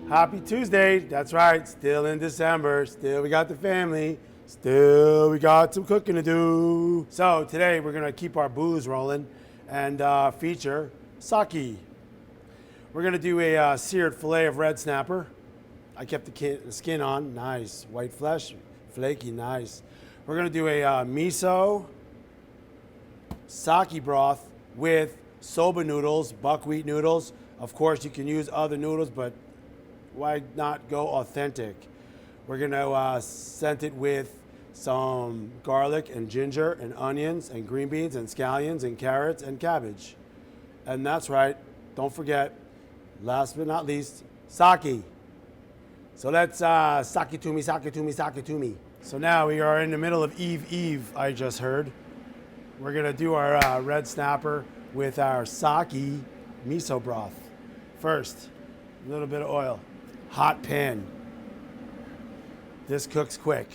Happy Tuesday. That's right. Still in December. Still we got the family. Still we got some cooking to do. So today we're going to keep our booze rolling and feature sake. We're going to do a seared fillet of red snapper. I kept the skin on. Nice. White flesh. Flaky. Nice. We're going to do a miso sake broth with soba noodles, buckwheat noodles. Of course, you can use other noodles, but why not go authentic? We're gonna scent it with some garlic and ginger and onions and green beans and scallions and carrots and cabbage. And that's right, don't forget, last but not least, sake. So let's sake to me, sake to me, sake to me. So now we are in the middle of Eve, I just heard. We're gonna do our red snapper with our sake miso broth. First, a little bit of oil. Hot pan. This cooks quick.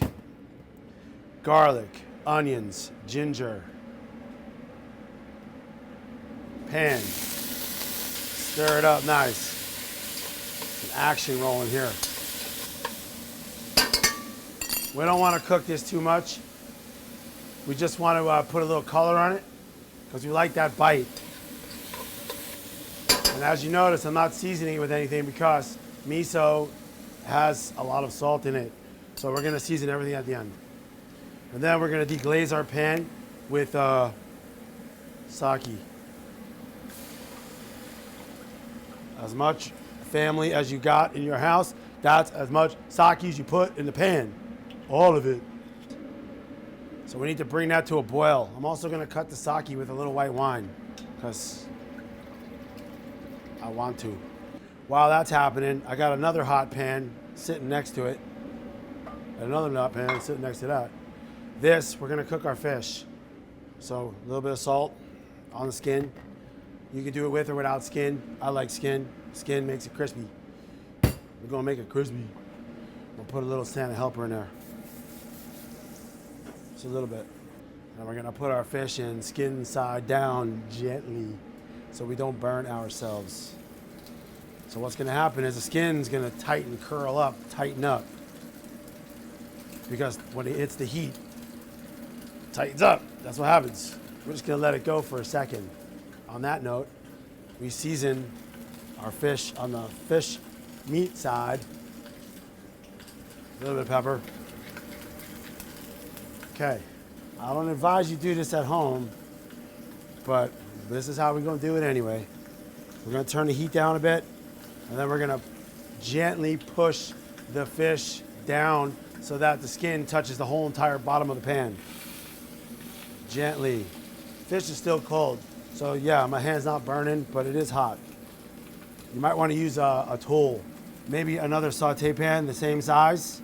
Garlic, onions, ginger. Pan. Stir it up nice. Some action rolling here. We don't want to cook this too much. We just want to put a little color on it because we like that bite. And as you notice, I'm not seasoning it with anything because miso has a lot of salt in it. So we're going to season everything at the end. And then we're going to deglaze our pan with sake. As much family as you got in your house, that's as much sake as you put in the pan. All of it. So we need to bring that to a boil. I'm also going to cut the sake with a little white wine because I want to. While that's happening, I got another hot pan sitting next to it. And another hot pan sitting next to that. This, we're gonna cook our fish. So a little bit of salt on the skin. You can do it with or without skin. I like skin. Skin makes it crispy. We're gonna make it crispy. We'll put a little Santa helper in there. Just a little bit. And we're gonna put our fish in skin side down gently so we don't burn ourselves. So what's going to happen is the skin's going to tighten, curl up, tighten up. Because when it hits the heat, it tightens up. That's what happens. We're just going to let it go for a second. On that note, we season our fish on the fish meat side. A little bit of pepper. Okay. I don't advise you do this at home, but this is how we're going to do it anyway. We're going to turn the heat down a bit. And then we're gonna gently push the fish down so that the skin touches the whole entire bottom of the pan. Gently. Fish is still cold. So yeah, my hand's not burning, but it is hot. You might wanna use a tool. Maybe another saute pan the same size.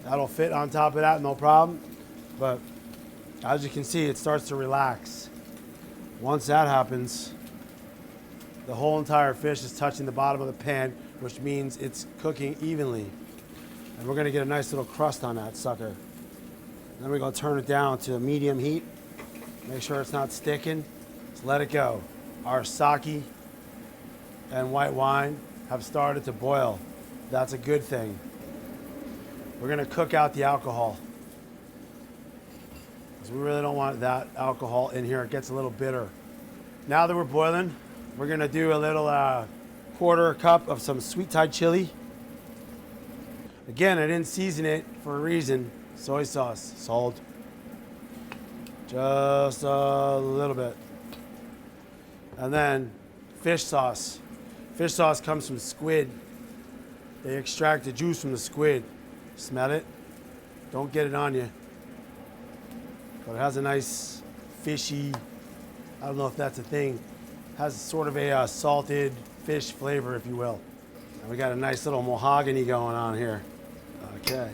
That'll fit on top of that, no problem. But as you can see, it starts to relax. Once that happens, the whole entire fish is touching the bottom of the pan, which means it's cooking evenly. And we're gonna get a nice little crust on that sucker. Then we're gonna turn it down to medium heat. Make sure it's not sticking. Just let it go. Our sake and white wine have started to boil. That's a good thing. We're gonna cook out the alcohol, because we really don't want that alcohol in here. It gets a little bitter. Now that we're boiling, we're gonna do a little quarter cup of some sweet Thai chili. Again, I didn't season it for a reason. Soy sauce, salt, just a little bit. And then fish sauce. Fish sauce comes from squid. They extract the juice from the squid. Smell it? Don't get it on you. But it has a nice fishy, I don't know if that's a thing, has sort of a salted fish flavor, if you will. And we got a nice little mahogany going on here. Okay.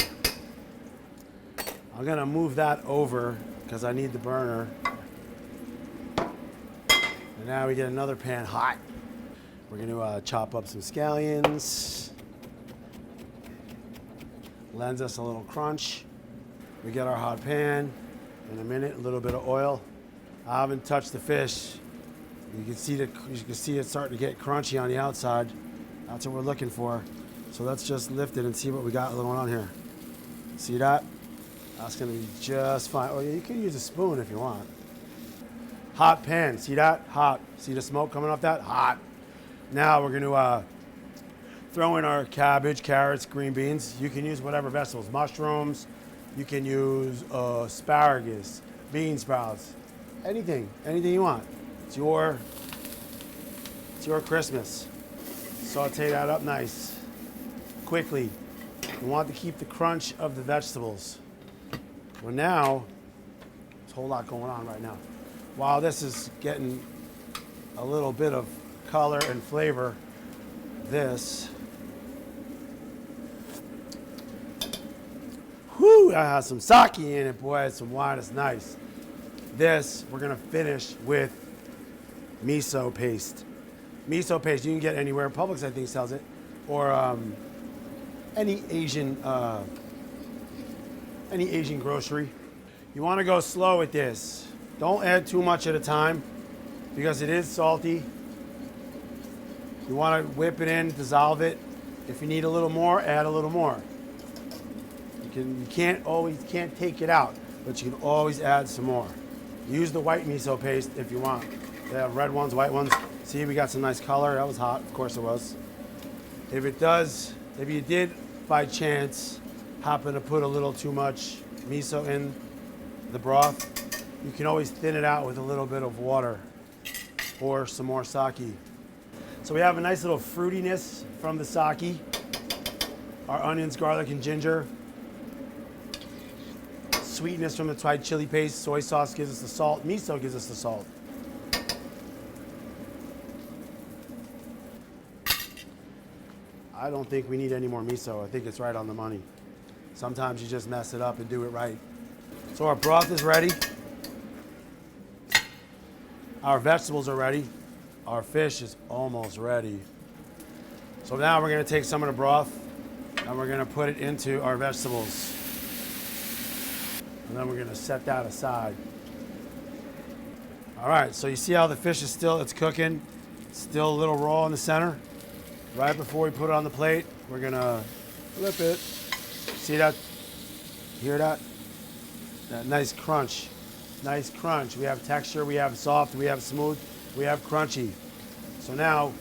I'm gonna move that over because I need the burner. And now we get another pan hot. We're gonna chop up some scallions. Lends us a little crunch. We get our hot pan. In a minute, a little bit of oil. I haven't touched the fish You can see it starting to get crunchy on the outside. That's what we're looking for. So let's just lift it and see what we got going on here. See that? That's gonna be just fine. Oh yeah, you can use a spoon if you want. Hot pan, see that? Hot. See the smoke coming off that? Hot. Now we're gonna throw in our cabbage, carrots, green beans. You can use whatever vegetables, mushrooms. You can use asparagus, bean sprouts, anything you want. It's your Christmas. Saute that up nice, quickly. You want to keep the crunch of the vegetables. Well, now, there's a whole lot going on right now. While this is getting a little bit of color and flavor, this, whoo, that has some sake in it, boy, some wine, it's nice. This, we're gonna finish with miso paste. Miso paste you can get anywhere. Publix, I think, sells it, or any Asian grocery. You want to go slow with this. Don't add too much at a time because it is salty. You want to whip it in, dissolve it. If you need a little more, add a little more. You can't take it out, but you can always add some more. Use the white miso paste if you want. They have red ones, white ones. See, we got some nice color. That was hot, of course it was. If you did by chance happen to put a little too much miso in the broth, you can always thin it out with a little bit of water or some more sake. So we have a nice little fruitiness from the sake, our onions, garlic, and ginger. Sweetness from the Thai chili paste. Soy sauce gives us the salt. Miso gives us the salt. I don't think we need any more miso. I think it's right on the money. Sometimes you just mess it up and do it right. So our broth is ready. Our vegetables are ready. Our fish is almost ready. So now we're gonna take some of the broth and we're gonna put it into our vegetables. And then we're gonna set that aside. All right, so you see how the fish is it's cooking. It's still a little raw in the center. Right before we put it on the plate, we're gonna flip it. See that? Hear that? That nice crunch. Nice crunch. We have texture, we have soft, we have smooth, we have crunchy. So now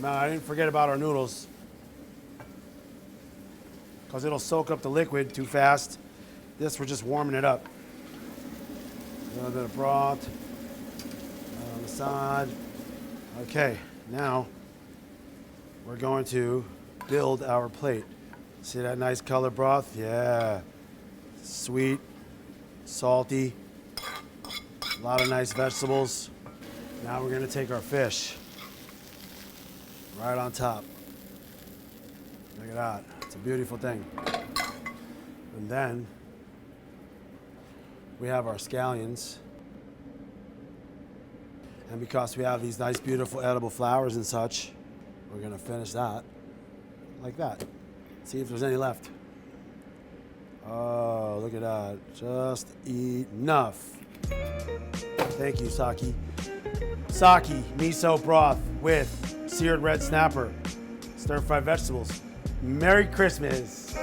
I didn't forget about our noodles because it'll soak up the liquid too fast. This, we're just warming it up. A little bit of broth on the side. Okay, now we're going to build our plate. See that nice color broth? Yeah. Sweet, salty, a lot of nice vegetables. Now we're gonna take our fish right on top. Look at that, it's a beautiful thing. And then we have our scallions. And because we have these nice, beautiful, edible flowers and such, we're gonna finish that like that. See if there's any left. Oh, look at that. Just enough. Thank you, sake. Sake miso broth with seared red snapper, stir-fried vegetables. Merry Christmas.